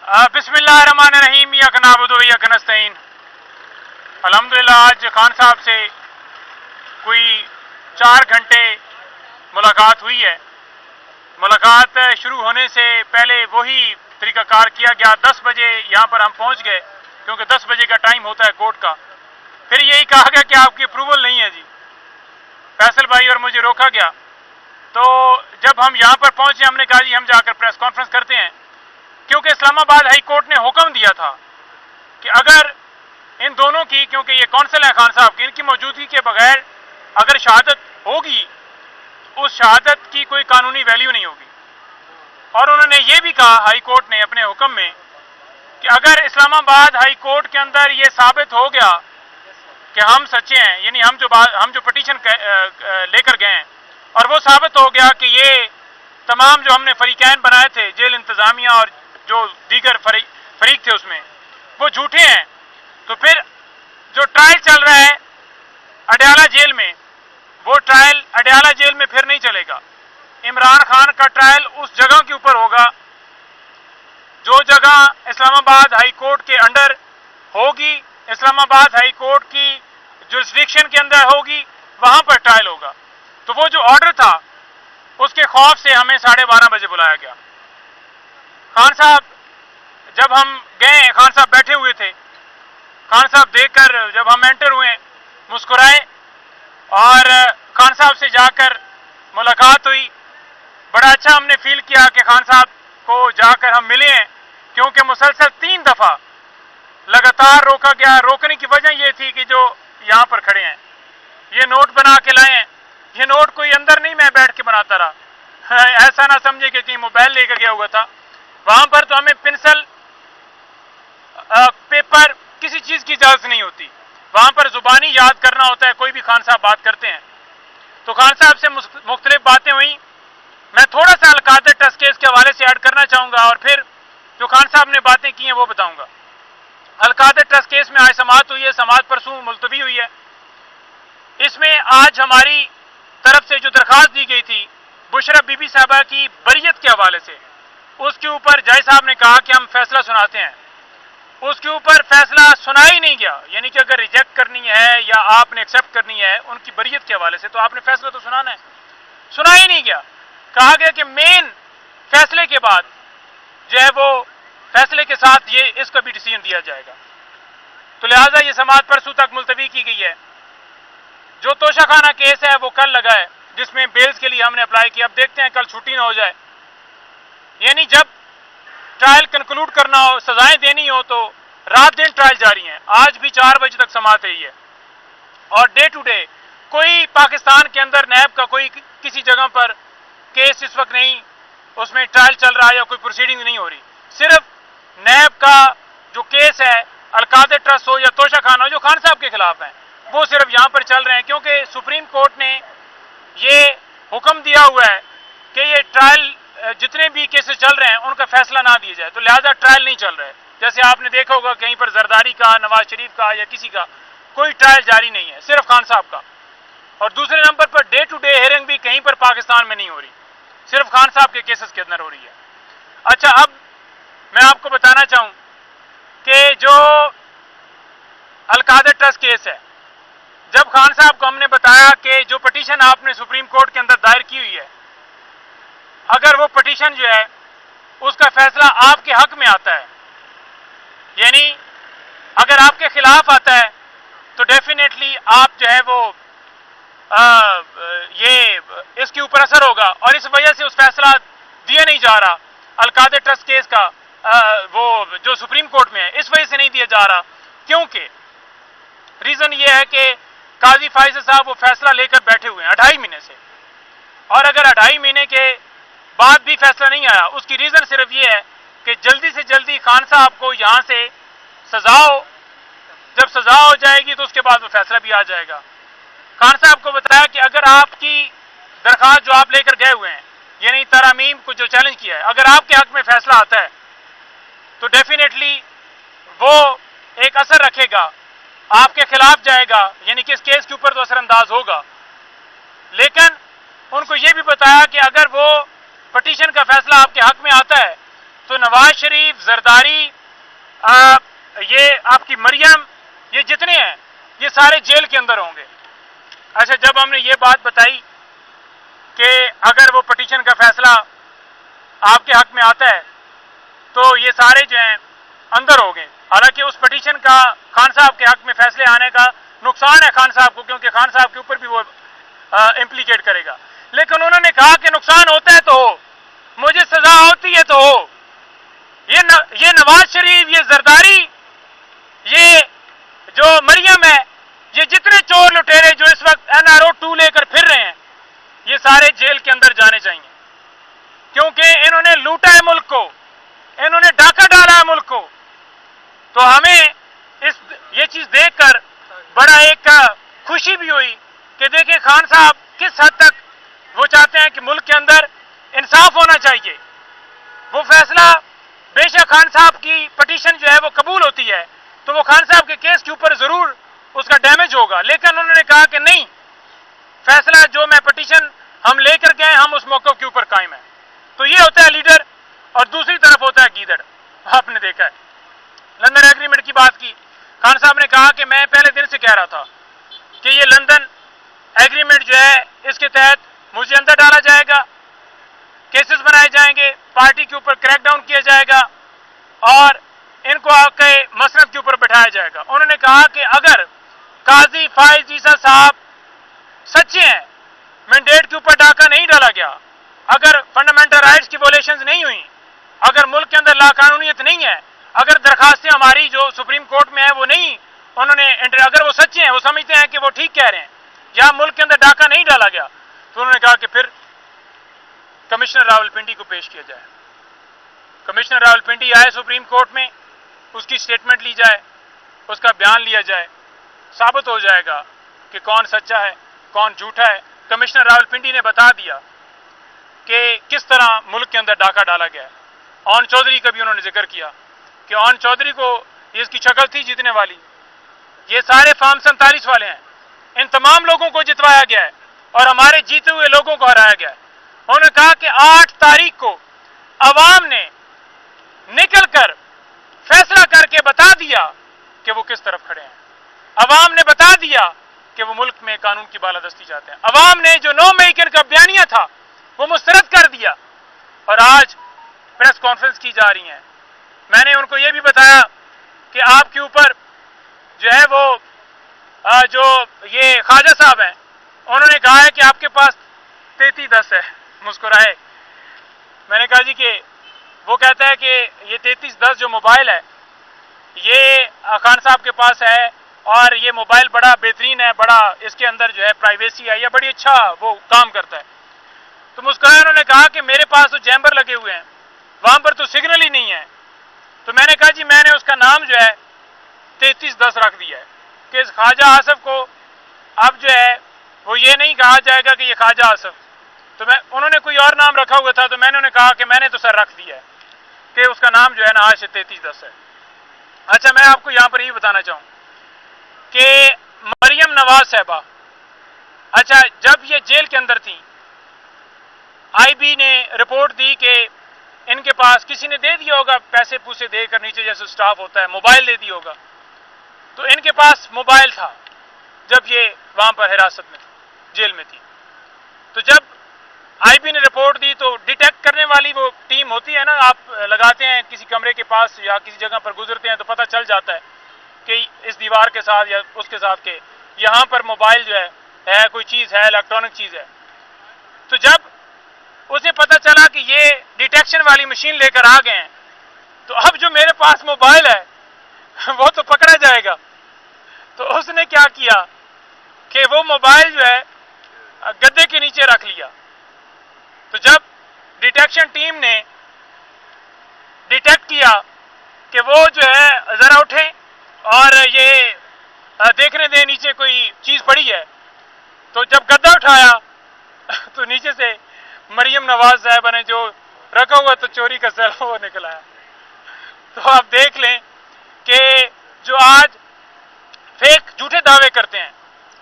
बिस्मिल्लाहिर्रहमानिर्रहीम या नअबुदु व इय्याका नस्तईन। अल्हम्दुलिल्लाह आज खान साहब से कोई 4 घंटे मुलाकात हुई है। मुलाकात शुरू होने से पहले वही तरीक़ाकार किया गया। 10 बजे यहाँ पर हम पहुँच गए क्योंकि 10 बजे का टाइम होता है कोर्ट का। फिर यही कहा गया कि आपकी अप्रूवल नहीं है जी। फैसल भाई और मुझे रोका गया। तो जब हम यहाँ पर पहुँचे हमने कहा जी हम जाकर प्रेस कॉन्फ्रेंस करते हैं, क्योंकि इस्लामाबाद हाई कोर्ट ने हुक्म दिया था कि अगर इन दोनों की, क्योंकि ये कौंसल है खान साहब की, इनकी मौजूदगी के बगैर अगर शहादत होगी उस शहादत की कोई कानूनी वैल्यू नहीं होगी। और उन्होंने ये भी कहा हाई कोर्ट ने अपने हुक्म में कि अगर इस्लामाबाद हाई कोर्ट के अंदर ये साबित हो गया कि हम सच्चे हैं, यानी हम जो पटिशन लेकर गए हैं और वो साबित हो गया कि ये तमाम जो हमने फरीकैन बनाए थे, जेल इंतज़ामिया और जो दीगर फरीक थे उसमें, वो झूठे हैं, तो फिर जो ट्रायल चल रहा है अडयाला जेल में, वो ट्रायल अडयाला जेल में फिर नहीं चलेगा। इमरान खान का ट्रायल उस जगह के ऊपर होगा जो जगह इस्लामाबाद हाई कोर्ट के अंडर होगी, इस्लामाबाद हाई कोर्ट की जुरिस्डिक्शन के अंदर होगी, वहां पर ट्रायल होगा। तो वो जो ऑर्डर था उसके खौफ से हमें 12:30 बजे बुलाया गया। खान साहब जब हम गए, खान साहब बैठे हुए थे। खान साहब देखकर जब हम एंटर हुए मुस्कुराए और खान साहब से जाकर मुलाकात हुई। बड़ा अच्छा हमने फील किया कि खान साहब को जाकर हम मिले हैं, क्योंकि मुसलसल 3 दफ़ा लगातार रोका गया। रोकने की वजह यह थी कि जो यहाँ पर खड़े हैं ये नोट बना के लाए हैं। ये नोट कोई अंदर नहीं मैं बैठ के बनाता रहा, ऐसा ना समझे कि कहीं मोबाइल लेकर गया हुआ था। वहां पर तो हमें पेंसिल पेपर किसी चीज की इजाजत नहीं होती, वहां पर जुबानी याद करना होता है। कोई भी खान साहब बात करते हैं तो खान साहब से मुख्तलिफ बातें हुई। मैं थोड़ा सा अलकादर ट्रस्ट केस के हवाले से ऐड करना चाहूंगा और फिर जो खान साहब ने बातें की हैं वो बताऊंगा। अलकादर ट्रस्ट केस में आज समाअत हुई है, समाअत परसों मुलतवी हुई है। इसमें आज हमारी तरफ से जो दरखास्त दी गई थी बुशरा बीबी साहबा की बरियत के हवाले से, उसके ऊपर जज साहब ने कहा कि हम फैसला सुनाते हैं। उसके ऊपर फैसला सुना ही नहीं गया, यानी कि अगर रिजेक्ट करनी है या आपने एक्सेप्ट करनी है उनकी बरियत के हवाले से तो आपने फैसला तो सुनाना है, सुना ही नहीं गया। कहा गया कि मेन फैसले के बाद जो है वो फैसले के साथ ये इसका भी डिसीजन दिया जाएगा। तो लिहाजा ये समाअत परसों तक मुलतवी की गई है। जो तोशाखाना केस है वो कल लगा है, जिसमें बेल्स के लिए हमने अप्लाई किया। अब देखते हैं कल छुट्टी ना हो जाए, यानी जब ट्रायल कंक्लूड करना हो, सजाएं देनी हो, तो रात दिन ट्रायल जारी है। आज भी 4 बजे तक समाअत रही है और डे टू डे कोई पाकिस्तान के अंदर नैब का कोई किसी जगह पर केस इस वक्त नहीं, उसमें ट्रायल चल रहा है या कोई प्रोसीडिंग नहीं हो रही। सिर्फ नैब का जो केस है अलकादर ट्रस्ट हो या तोशाखाना हो जो खान साहब के खिलाफ है, वो सिर्फ यहाँ पर चल रहे हैं, क्योंकि सुप्रीम कोर्ट ने ये हुक्म दिया हुआ है कि ये ट्रायल जितने भी केसेस चल रहे हैं उनका फैसला ना दिया जाए। तो लिहाजा ट्रायल नहीं चल रहा है। जैसे आपने देखा होगा कहीं पर जरदारी का, नवाज शरीफ का या किसी का कोई ट्रायल जारी नहीं है, सिर्फ खान साहब का। और दूसरे number per day to day hearing भी कहीं पर पाकिस्तान में नहीं हो रही, सिर्फ खान साहब के केसेस के अंदर हो रही है। अच्छा, अब मैं आपको बताना चाहूँ कि जो अलकादर ट्रस्ट केस है, जब खान साहब को हमने बताया कि जो पटिशन आपने सुप्रीम कोर्ट के अंदर दायर की हुई है, अगर वो पटिशन जो है उसका फैसला आपके हक में आता है, यानी अगर आपके खिलाफ आता है तो डेफिनेटली आप जो है वो ये इसके ऊपर असर होगा। और इस वजह से उस फैसला दिया नहीं जा रहा अलकादर ट्रस्ट केस का, वो जो सुप्रीम कोर्ट में है, इस वजह से नहीं दिया जा रहा क्योंकि रीजन ये है कि काजी फाइज़ साहब वो फैसला लेकर बैठे हुए हैं 2.5 महीने से, और अगर 2.5 महीने के बाद भी फैसला नहीं आया, उसकी रीजन सिर्फ ये है कि जल्दी से जल्दी खान साहब को यहां से सजा हो। जब सजा हो जाएगी तो उसके बाद वो फैसला भी आ जाएगा। खान साहब को बताया कि अगर आपकी दरखास्त जो आप लेकर गए हुए हैं, यानी तरामीम को जो चैलेंज किया है, अगर आपके हक में फैसला आता है तो डेफिनेटली वो एक असर रखेगा, आपके खिलाफ जाएगा, यानी कि इस केस के ऊपर तो असरअंदाज होगा। लेकिन उनको ये भी बताया कि अगर वो पटिशन का फैसला आपके हक में आता है تو نواز شریف، زرداری، یہ آپ کی مریم، یہ جتنے ہیں یہ سارے جیل کے اندر ہوں گے۔ اچھا، جب ہم نے یہ بات بتائی کہ اگر وہ پٹیشن کا فیصلہ آپ کے حق میں آتا ہے تو یہ سارے جو ہیں اندر ہو گئے، حالانکہ اس پٹیشن کا خان صاحب کے حق میں فیصلے آنے کا نقصان ہے خان صاحب کو، کیونکہ خان صاحب کے اوپر بھی وہ امپلیکیٹ کرے گا، لیکن انہوں نے کہا کہ نقصان ہوتا ہے تو ہو، مجھے سزا ہوتی ہے تو ہو۔ یہ نواز شریف، یہ زرداری، یہ جو مریم ہے، یہ جتنے چور لٹیرے جو اس وقت NRO 2 لے کر پھر رہے ہیں، یہ سارے جیل کے اندر جانے چاہیے، کیونکہ انہوں نے لوٹا ہے ملک کو، انہوں نے ڈاکہ ڈالا ہے ملک کو۔ تو ہمیں یہ چیز دیکھ کر بڑا ایک خوشی بھی ہوئی کہ دیکھیں خان صاحب کس حد تک وہ چاہتے ہیں کہ ملک کے اندر انصاف ہونا چاہیے۔ وہ فیصلہ بے شک خان صاحب کی پٹیشن جو ہے وہ قبول ہوتی ہے تو وہ خان صاحب کے کیس کے اوپر ضرور اس کا ڈیمیج ہوگا، لیکن انہوں نے کہا کہ نہیں، فیصلہ جو میں پٹیشن ہم لے کر گئے ہم اس موقع کے اوپر قائم ہیں۔ تو یہ ہوتا ہے لیڈر، اور دوسری طرف ہوتا ہے گیدڑ۔ آپ نے دیکھا ہے لندن ایگریمنٹ کی بات کی، خان صاحب نے کہا کہ میں پہلے دن سے کہہ رہا تھا کہ یہ لندن ایگریمنٹ جو ہے اس کے تحت مجھے اندر ڈالا جائے گا، کیسز بنائے جائیں گے، پارٹی کے اوپر کریک ڈاؤن کیا جائے گا اور ان کو آ کے مسند کے اوپر بٹھایا جائے گا۔ انہوں نے کہا کہ اگر قاضی فائز عیسیٰ صاحب سچے ہیں، مینڈیٹ کے اوپر ڈاکہ نہیں ڈالا گیا، اگر فنڈامنٹل رائٹس کی ویولیشنز نہیں ہوئی، اگر ملک کے اندر لا قانونیت نہیں ہے، اگر درخواستیں ہماری جو سپریم کورٹ میں ہیں وہ نہیں انہوں نے اگر وہ سچے ہیں، وہ سمجھتے ہیں کہ وہ ٹھیک کہہ رہے ہیں، یا ملک کے اندر ڈاکہ نہیں ڈالا گیا، تو انہوں نے کہا کہ پھر کمشنر راولپنڈی کو پیش کیا جائے۔ کمشنر راولپنڈی آئے سپریم کورٹ میں، اس کی سٹیٹمنٹ لی جائے، اس کا بیان لیا جائے، ثابت ہو جائے گا کہ کون سچا ہے کون جھوٹا ہے۔ کمشنر راولپنڈی نے بتا دیا کہ کس طرح ملک کے اندر ڈاکہ ڈالا گیا ہے۔ اون چودھری کا بھی انہوں نے ذکر کیا کہ اون چودھری کو اس کی شکل تھی جیتنے والی، یہ سارے فارم 47 والے ہیں، ان تمام لوگوں کو جتوایا گیا ہے اور ہمارے جیتے ہوئے لوگوں کو ہرایا گیا ہے۔ انہوں نے کہا کہ 8 تاریخ کو عوام نے نکل کر فیصلہ کر کے بتا دیا کہ وہ کس طرف کھڑے ہیں، عوام نے بتا دیا کہ وہ ملک میں قانون کی بالادستی چاہتے ہیں، عوام نے جو 9 مئی کا بیانیہ تھا وہ مسترد کر دیا، اور آج پریس کانفرنس کی جا رہی ہیں۔ میں نے ان کو یہ بھی بتایا کہ آپ کے اوپر جو ہے وہ جو یہ خواجہ صاحب ہیں انہوں نے کہا ہے کہ آپ کے پاس 3310 ہے، مسکرائے۔ میں نے کہا جی کہ وہ کہتا ہے کہ یہ 3310 جو موبائل ہے یہ خان صاحب کے پاس ہے اور یہ موبائل بڑا بہترین ہے، بڑا اس کے اندر جو ہے پرائیویسی ہے، یہ بڑی اچھا وہ کام کرتا ہے۔ تو مسکرائے انہوں نے کہا کہ میرے پاس تو چیمبر لگے ہوئے ہیں، وہاں پر تو سگنل ہی نہیں ہے۔ تو میں نے کہا جی میں نے اس کا نام جو ہے 3310 رکھ دیا ہے کہ اس خواجہ آصف کو اب جو ہے وہ یہ نہیں کہا جائے گا کہ یہ خواجہ آصف، تو انہوں نے کوئی اور نام رکھا ہوا تھا، تو میں نے انہیں کہا کہ میں نے تو سر رکھ دیا ہے کہ اس کا نام جو ہے نا آج سے 3310 ہے۔ اچھا، میں آپ کو یہاں پر یہ بتانا چاہوں کہ مریم نواز صاحبہ، اچھا جب یہ جیل کے اندر تھیں IB نے رپورٹ دی کہ ان کے پاس کسی نے دے دیا ہوگا پیسے پوسے دے کر، نیچے جیسے سٹاف ہوتا ہے موبائل دے دیا ہوگا، تو ان کے پاس موبائل تھا جب یہ وہاں پر حراست میں تھی، جیل میں تھی۔ تو جب IB نے رپورٹ دی تو ڈیٹیکٹ کرنے والی وہ ٹیم ہوتی ہے نا، آپ لگاتے ہیں کسی کمرے کے پاس یا کسی جگہ پر گزرتے ہیں تو پتہ چل جاتا ہے کہ اس دیوار کے ساتھ یا اس کے ساتھ کہ یہاں پر موبائل جو ہے کوئی چیز ہے، الیکٹرانک چیز ہے۔ تو جب اسے پتہ چلا کہ یہ ڈیٹیکشن والی مشین لے کر آ گئے ہیں تو اب جو میرے پاس موبائل ہے وہ تو پکڑا جائے گا، تو اس نے کیا کیا کہ وہ موبائل جو ہے گدے کے نیچے رکھ لیا۔ تو جب ڈیٹیکشن ٹیم نے ڈیٹیکٹ کیا کہ وہ جو ہے ذرا اٹھیں اور یہ دیکھنے دیں نیچے کوئی چیز پڑی ہے، تو جب گدا اٹھایا تو نیچے سے مریم نواز صاحبہ نے جو رکھا ہوا تو چوری کا سیل وہ نکلا ہے۔ تو آپ دیکھ لیں کہ جو آج فیک جھوٹے دعوے کرتے ہیں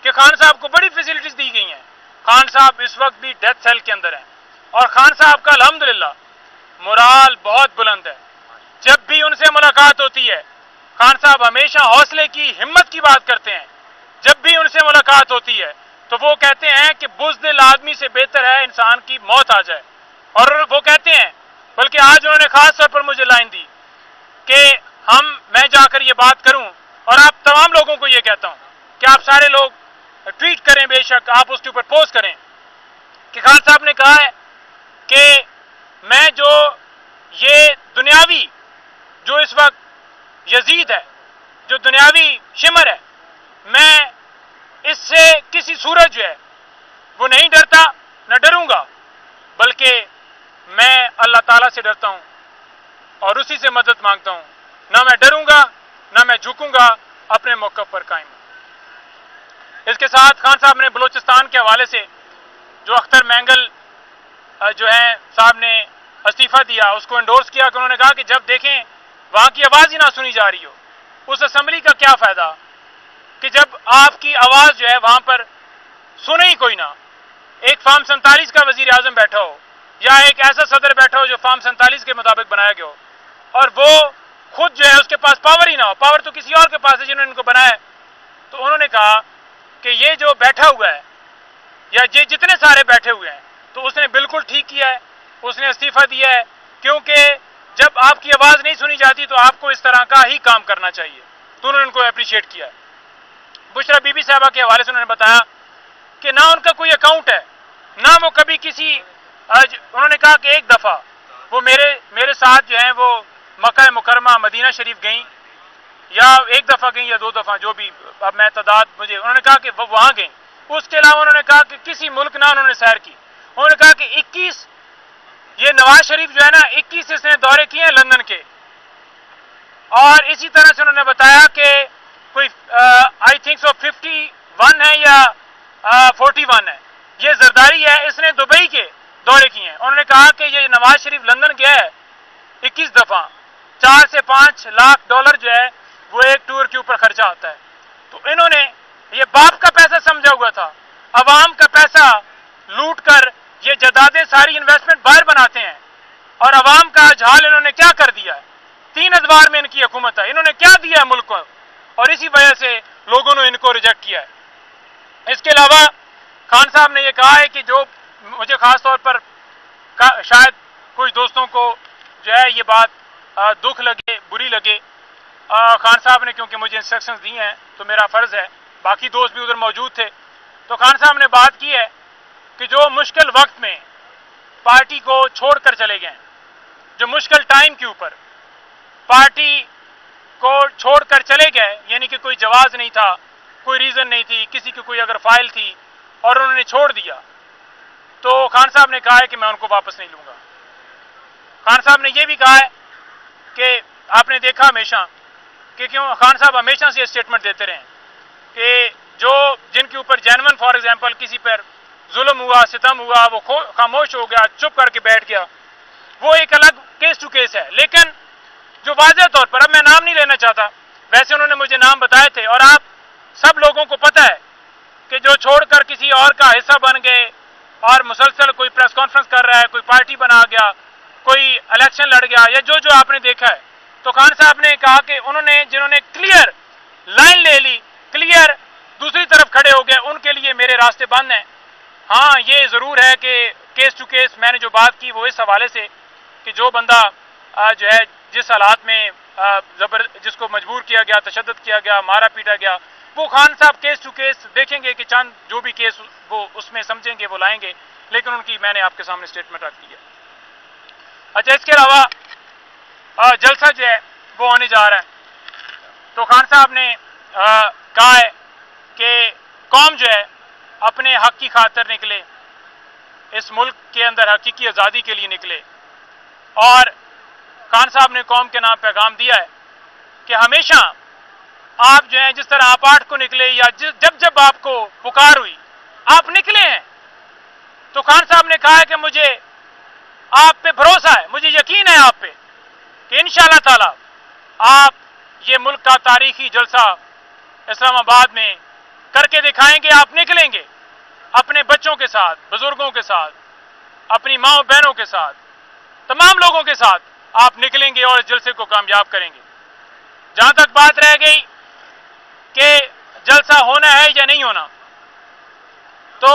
کہ خان صاحب کو بڑی فیسلٹیز دی گئی ہیں، خان صاحب اس وقت بھی ڈیتھ سیل کے اندر ہیں، اور خان صاحب کا الحمدللہ मोराल बहुत बुलंद है। जब भी उनसे मुलाकात होती है, खान साहब हमेशा हौसले की, हिम्मत की बात करते हैं। जब भी उनसे मुलाकात होती है तो वो कहते हैं कि बुज़दिल आदमी से बेहतर है इंसान की मौत आ जाए। और वो कहते हैं, बल्कि आज उन्होंने खास तौर पर मुझे लाइन दी कि मैं जाकर ये बात करूं, और आप तमाम लोगों को ये कहता हूं कि आप सारे लोग ट्वीट करें, बेशक आप उसके ऊपर पोस्ट करें कि खान साहब ने कहा है कि मैं जो ये दुनियावी, जो इस वक्त यजीद है, जो दुनियावी शिमर है, मैं इससे किसी सूरज जो है वो नहीं डरता, न डरूंगा, बल्कि मैं अल्लाह ताला से डरता हूं और उसी से मदद मांगता हूं। ना मैं डरूंगा, ना मैं झुकूंगा, अपने मौक़िफ़ पर कायम हूं। इसके साथ खान साहब ने बलूचिस्तान के हवाले से जो अख्तर मैंगल जो है साहब ने इस्तीफ़ा दिया, उसको एंडोर्स किया कि उन्होंने कहा कि जब देखें वहां की आवाज़ ही ना सुनी जा रही हो, उस असम्बली का क्या फ़ायदा कि जब आपकी आवाज़ जो है वहां पर सुने ही कोई ना। एक फार्म 47 का वज़ीर आज़म बैठा हो या एक ऐसा सदर बैठा हो जो फार्म 47 के मुताबिक बनाया गया हो, और वो खुद जो है उसके पास पावर ही ना हो, पावर तो किसी और के पास है जिन्होंने इनको बनाया है। तो उन्होंने कहा कि ये जो बैठा हुआ है या ये जितने सारे बैठे हुए हैं, तो उसने बिल्कुल ठीक किया है, उसने इस्तीफ़ा दिया है, क्योंकि जब आपकी आवाज़ नहीं सुनी जाती तो आपको इस तरह का ही काम करना चाहिए। तो उन्होंने उनको अप्रिशिएट किया है। बुशरा बीबी साहबा के हवाले से उन्होंने बताया कि ना उनका कोई अकाउंट है, ना वो कभी किसी, उन्होंने कहा कि एक दफ़ा वो मेरे साथ जो है वो मक्का मुकरमा मदीना शरीफ गई, या एक दफ़ा गई या 2 दफ़ा, जो भी, अब मैं तादाद मुझे, उन्होंने कहा कि वो वहाँ गई। उसके अलावा उन्होंने कहा कि किसी मुल्क ना उन्होंने सैर की। उन्होंने कहा कि 21, ये नवाज शरीफ जो है ना 21 इसने दौरे किए हैं लंदन के। और इसी तरह से उन्होंने बताया कि कोई आई थिंक सो 51 है या 41 है, ये जरदारी है, इसने दुबई के दौरे किए हैं। उन्होंने कहा कि ये नवाज शरीफ लंदन गया है 21 दफ़ा, 4 से 5 लाख डॉलर जो है वो एक टूर के ऊपर खर्चा आता है। तो इन्होंने ये बाप का पैसा समझा हुआ था, अवाम का पैसा लूट कर ये जदादें सारी इन्वेस्टमेंट बाहर बनाते हैं, और अवाम का हाल इन्होंने क्या कर दिया है। 3 अदवार में इनकी हुकूमत है, इन्होंने क्या दिया है मुल्क को, और इसी वजह से लोगों ने इनको रिजेक्ट किया है। इसके अलावा खान साहब ने यह कहा है कि जो मुझे खास तौर पर शायद कुछ दोस्तों को जो है ये बात दुख लगे, बुरी लगे, खान साहब ने क्योंकि मुझे इंस्ट्रक्शंस दी हैं तो मेरा फ़र्ज़ है, बाकी दोस्त भी उधर मौजूद थे, तो खान साहब ने बात की है कि जो मुश्किल वक्त में पार्टी को छोड़ कर चले गए, जो मुश्किल टाइम के ऊपर पार्टी को छोड़ कर चले गए, यानी कि कोई जवाब नहीं था, कोई रीज़न नहीं थी, किसी की कोई अगर फाइल थी और उन्होंने छोड़ दिया, तो खान साहब ने कहा है कि मैं उनको वापस नहीं लूँगा। खान साहब ने यह भी कहा है कि आपने देखा हमेशा कि क्यों खान साहब हमेशा से स्टेटमेंट देते रहे कि जो जिनके ऊपर जेन्युइन, फॉर एग्जांपल किसी पर जुल्म हुआ, सितम हुआ, वो खामोश हो गया, चुप करके बैठ गया, वो एक अलग केस टू केस है। लेकिन जो वाज़ेह तौर पर, अब मैं नाम नहीं लेना चाहता, वैसे उन्होंने मुझे नाम बताए थे और आप सब लोगों को पता है कि जो छोड़कर किसी और का हिस्सा बन गए और मुसलसल कोई प्रेस कॉन्फ्रेंस कर रहा है, कोई पार्टी बना गया, कोई इलेक्शन लड़ गया, या जो आपने देखा है, तो खान साहब ने कहा कि जिन्होंने क्लियर लाइन ले ली, क्लियर दूसरी तरफ खड़े हो गए, उनके लिए मेरे रास्ते बंद हैं। हाँ, ये ज़रूर है कि केस टू केस मैंने जो बात की वो इस हवाले से कि जो बंदा जो है जिस हालात में जिसको मजबूर किया गया, तशद्दुद किया गया, मारा पीटा गया, वो खान साहब केस टू केस देखेंगे कि चंद जो भी केस वो उसमें समझेंगे वो लाएंगे, लेकिन उनकी मैंने आपके सामने स्टेटमेंट रख दी है। अच्छा, इसके अलावा जलसा जो है वो होने जा रहा है, तो खान साहब ने कहा है कि कौम जो है अपने हक की खातिर निकले, इस मुल्क के अंदर हकीकी आज़ादी के लिए निकले, और खान साहब ने कौम के नाम पैगाम दिया है कि हमेशा आप जो है जिस तरह आप 8 को निकले, या जब आपको पुकार हुई आप निकले हैं, तो खान साहब ने कहा है कि मुझे आप पे भरोसा है, मुझे यकीन है आप पे कि इंशाअल्लाह ताला आप ये मुल्क का तारीखी जलसा इस्लामाबाद में करके दिखाएंगे। आप निकलेंगे अपने बच्चों के साथ, बुजुर्गों के साथ, अपनी माँ बहनों के साथ, तमाम लोगों के साथ आप निकलेंगे और इस जलसे को कामयाब करेंगे। जहां तक बात रह गई कि जलसा होना है या नहीं होना, तो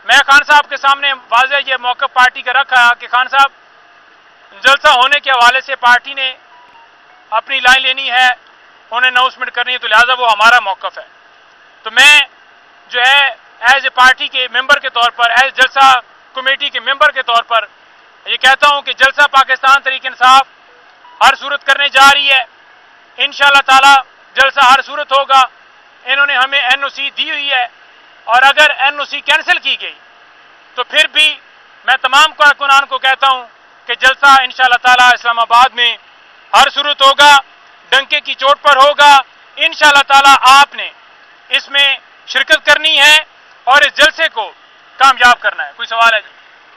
मैं खान साहब के सामने वाज़ेह ये मौक़िफ़ पार्टी का रखा कि खान साहब, जलसा होने के हवाले से पार्टी ने अपनी लाइन लेनी है, उन्हें अनाउंसमेंट करनी है, तो लिहाजा वो हमारा मौक़िफ़ है। तो मैं जो है एज ए पार्टी के मेंबर के तौर पर, एज जलसा कमेटी के मेंबर के तौर पर ये कहता हूं कि जलसा पाकिस्तान तहरीक इंसाफ हर सूरत करने जा रही है। इंशाअल्लाह ताला जलसा हर सूरत होगा। इन्होंने हमें एनओसी दी हुई है, और अगर एनओसी कैंसिल की गई तो फिर भी मैं तमाम कारकुनान को कहता हूं कि जलसा इंशाअल्लाह ताला इस्लामाबाद में हर सूरत होगा, डंके की चोट पर होगा। इंशाअल्लाह ताला आपने इसमें शिरकत करनी है और इस जलसे को कामयाब करना है। कोई सवाल है जी?